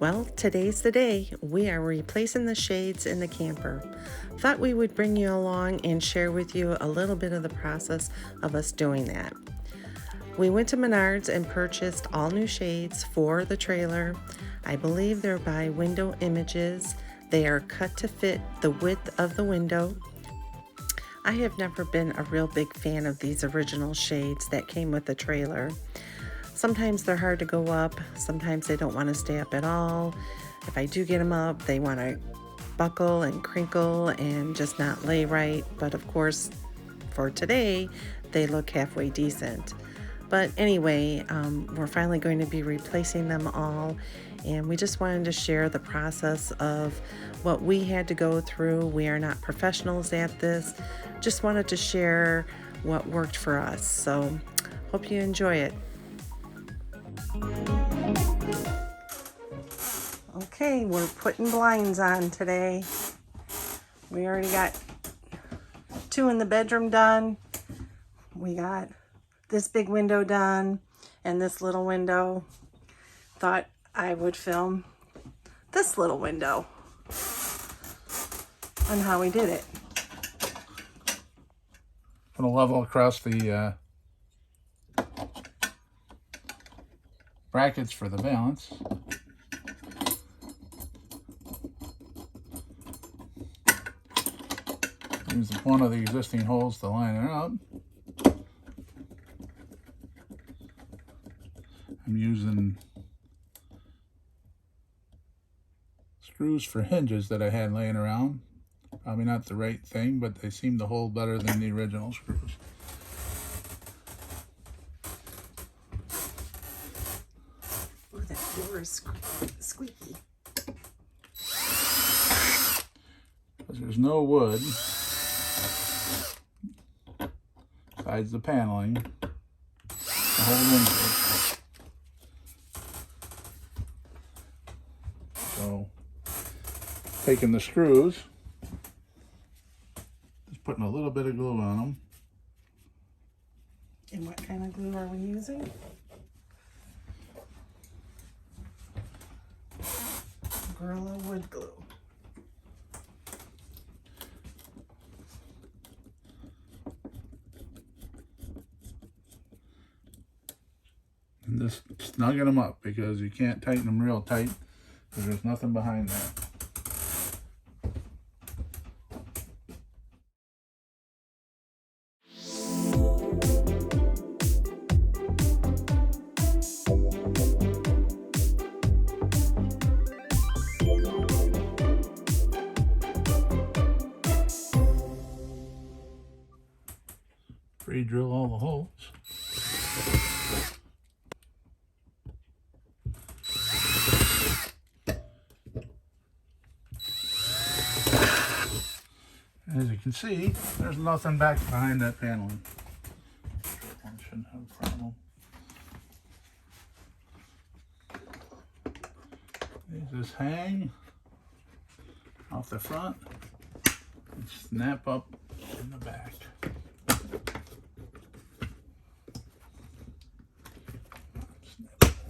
Well, today's the day. We are replacing the shades in the camper. Thought we would bring you along and share with you a little bit of the process of us doing that. We went to Menards and purchased all new shades for the trailer. I believe they're by Window Images. They are cut to fit the width of the window. I have never been a real big fan of these original shades that came with the trailer. Sometimes they're hard to go up, sometimes they don't want to stay up at all. If I do get them up, they want to buckle and crinkle and just not lay right. But of course, for today, they look halfway decent. But anyway, we're finally going to be replacing them all, and we just wanted to share the process of what we had to go through. We are not professionals at this, just wanted to share what worked for us. So hope you enjoy it. Okay, we're putting blinds on today. We already got 2 in the bedroom done. We got this big window done and this little window. Thought I would film this little window on how we did it. Put a level across the brackets for the valance. Use one of the existing holes to line it out. I'm using screws for hinges that I had laying around. Probably not the right thing, but they seem to hold better than the original screws. Oh, that floor is squeaky. Because there's no wood besides the paneling to hold into it. So, taking the screws, just putting a little bit of glue on them. And what kind of glue are we using? Gorilla wood glue. And just snugging them up, because you can't tighten them real tight because there's nothing behind that. Pre-drill all the holes. As you can see, there's nothing back behind that paneling. One shouldn't have a problem. These just hang off the front and snap up in the back.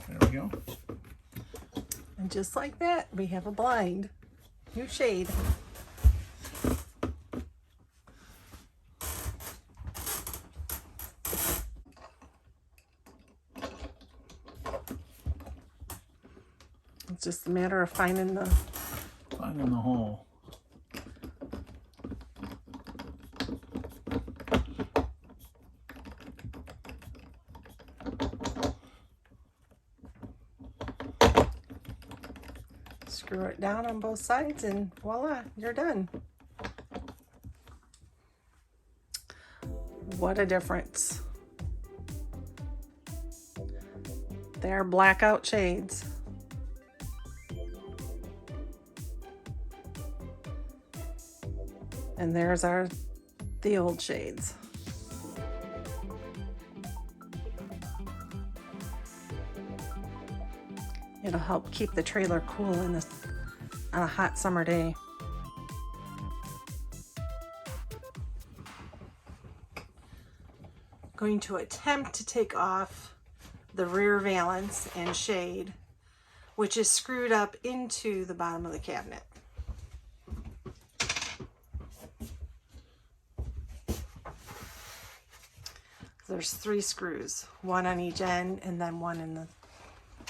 There we go. And just like that, we have a blind. New shade. It's just a matter of finding the hole. Screw it down on both sides and voila, you're done. What a difference. They're blackout shades. And there's the old shades. It'll help keep the trailer cool on a hot summer day. Going to attempt to take off the rear valance and shade which is screwed up into the bottom of the cabinet. There's 3 screws, one on each end and then one in the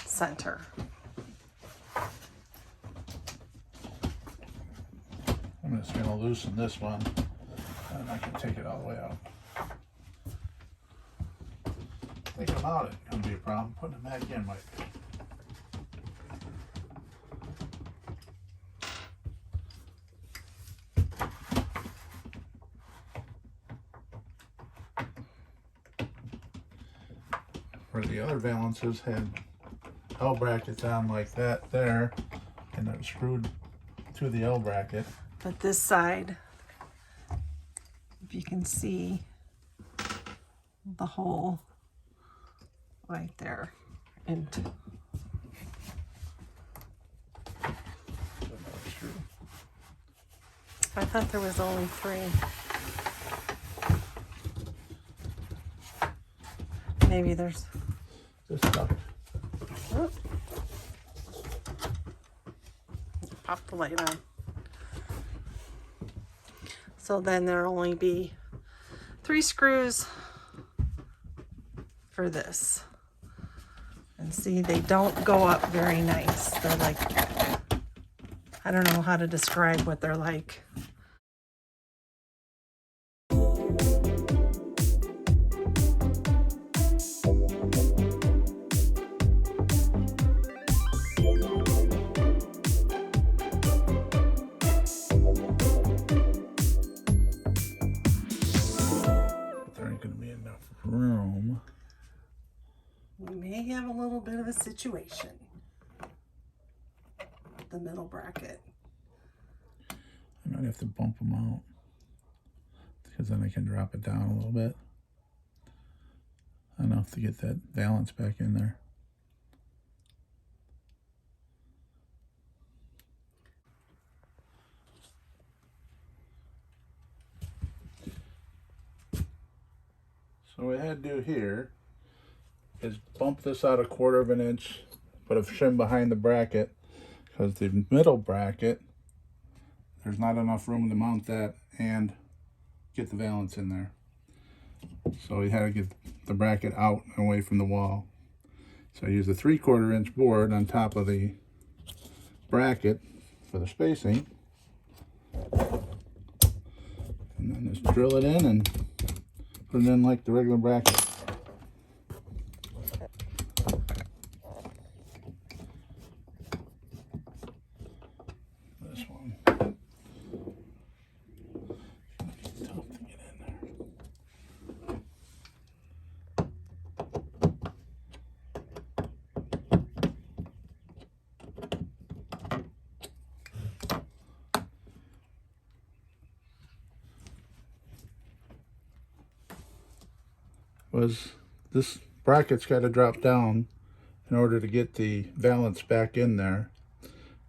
center. I'm just going to loosen this one, and I can take it all the way out. Taking them out isn't going to be a problem. Putting them back in might be. Where the other valances had L brackets on like that there, and it was screwed to the L bracket. But this side, if you can see the hole right there. And I thought there was only 3. Maybe there's Just stuck. oh. Pop the light on. So then there'll only be 3 screws for this. And see, they don't go up very nice. They're like, I don't know how to describe what they're like. Room. We may have a little bit of a situation with the middle bracket. I might have to bump them out because then I can drop it down a little bit. Enough to get that valance back in there. So what I had to do here is bump this out 1/4 of an inch, put a shim behind the bracket, because the middle bracket, there's not enough room to mount that and get the valance in there. So we had to get the bracket out and away from the wall. So I used a 3/4 inch board on top of the bracket for the spacing. And then just drill it in and put it in like the regular bracket. This one. It's tough to get in there. Was this bracket's got to drop down in order to get the valance back in there,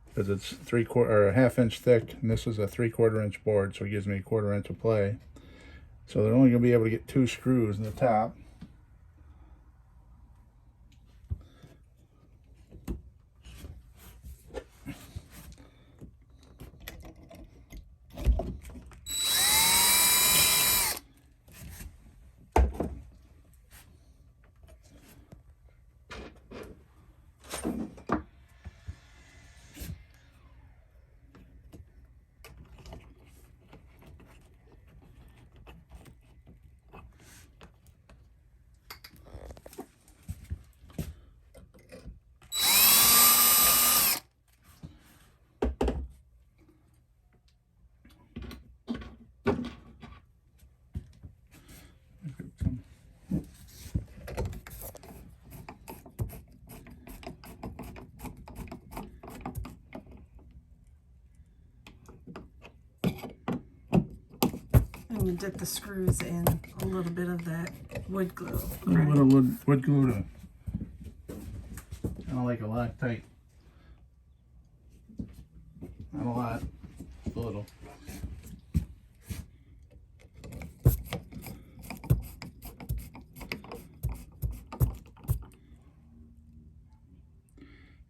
because it's 3/4 or a 1/2 inch thick, and this is a 3/4 inch board, so it gives me 1/4 inch of play. So they're only going to be able to get 2 screws in the top. And you dip the screws in a little bit of that wood glue. A little bit of wood glue to kind of like a Loctite. Not a lot, a little.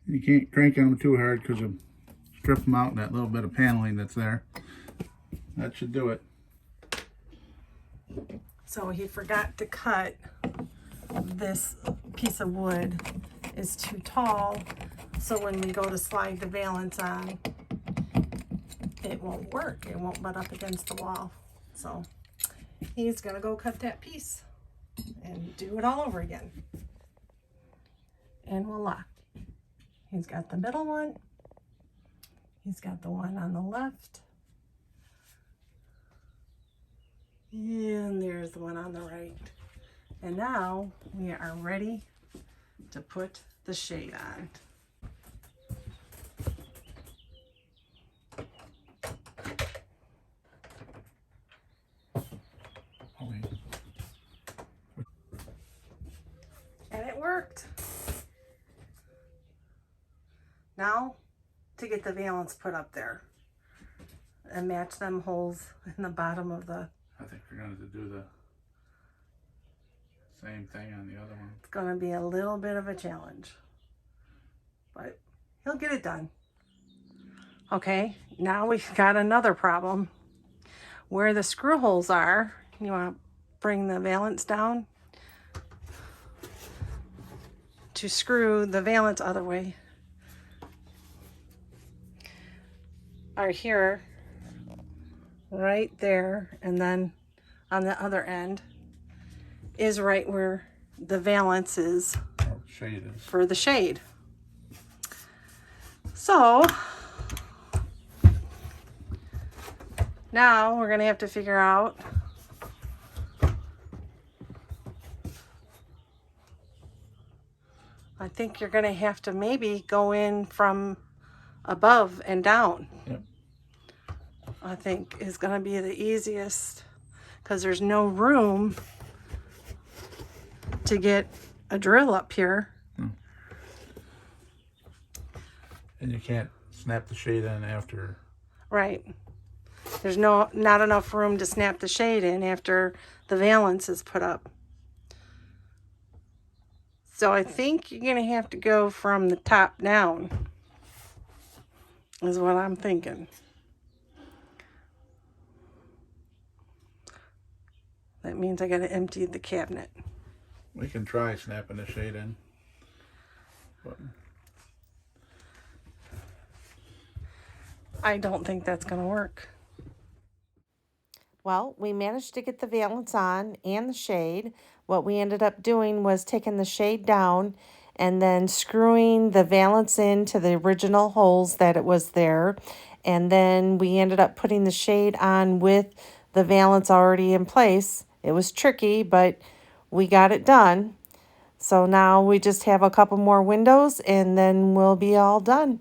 You You can't crank on them too hard because you'll strip them out, that little bit of paneling that's there. That should do it. So he forgot to cut. This piece of wood is too tall, so when we go to slide the valance on, it won't work. It won't butt up against the wall. So he's gonna go cut that piece and do it all over again. And voila. He's got the middle one. He's got the one on the left. And there's the one on the right. And now we are ready to put the shade on. And it worked. Now to get the valance put up there and match them holes in the bottom of the... I think we're going to do the same thing on the other one. It's going to be a little bit of a challenge, but he'll get it done. Okay, now we've got another problem. Where the screw holes are, you want to bring the valance down to screw the valance other way, are here, right there, and then on the other end is right where the valance is for the shade. So now we're going to have to figure out I think you're going to have to maybe go in from above and down. Yep. I think is going to be the easiest because there's no room to get a drill up here. And you can't snap the shade in after. Right. There's not enough room to snap the shade in after the valance is put up. So I think you're going to have to go from the top down, is what I'm thinking. That means I got to empty the cabinet. We can try snapping the shade in. But I don't think that's going to work. Well, we managed to get the valance on and the shade. What we ended up doing was taking the shade down and then screwing the valance into the original holes that it was there. And then we ended up putting the shade on with the valance already in place. It was tricky, but we got it done. So now we just have a couple more windows and then we'll be all done.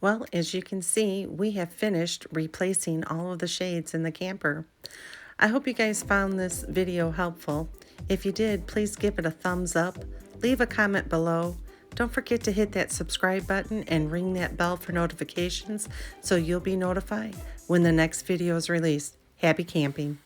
Well, as you can see, we have finished replacing all of the shades in the camper. I hope you guys found this video helpful. If you did, please give it a thumbs up, leave a comment below. Don't forget to hit that subscribe button and ring that bell for notifications so you'll be notified when the next video is released. Happy camping!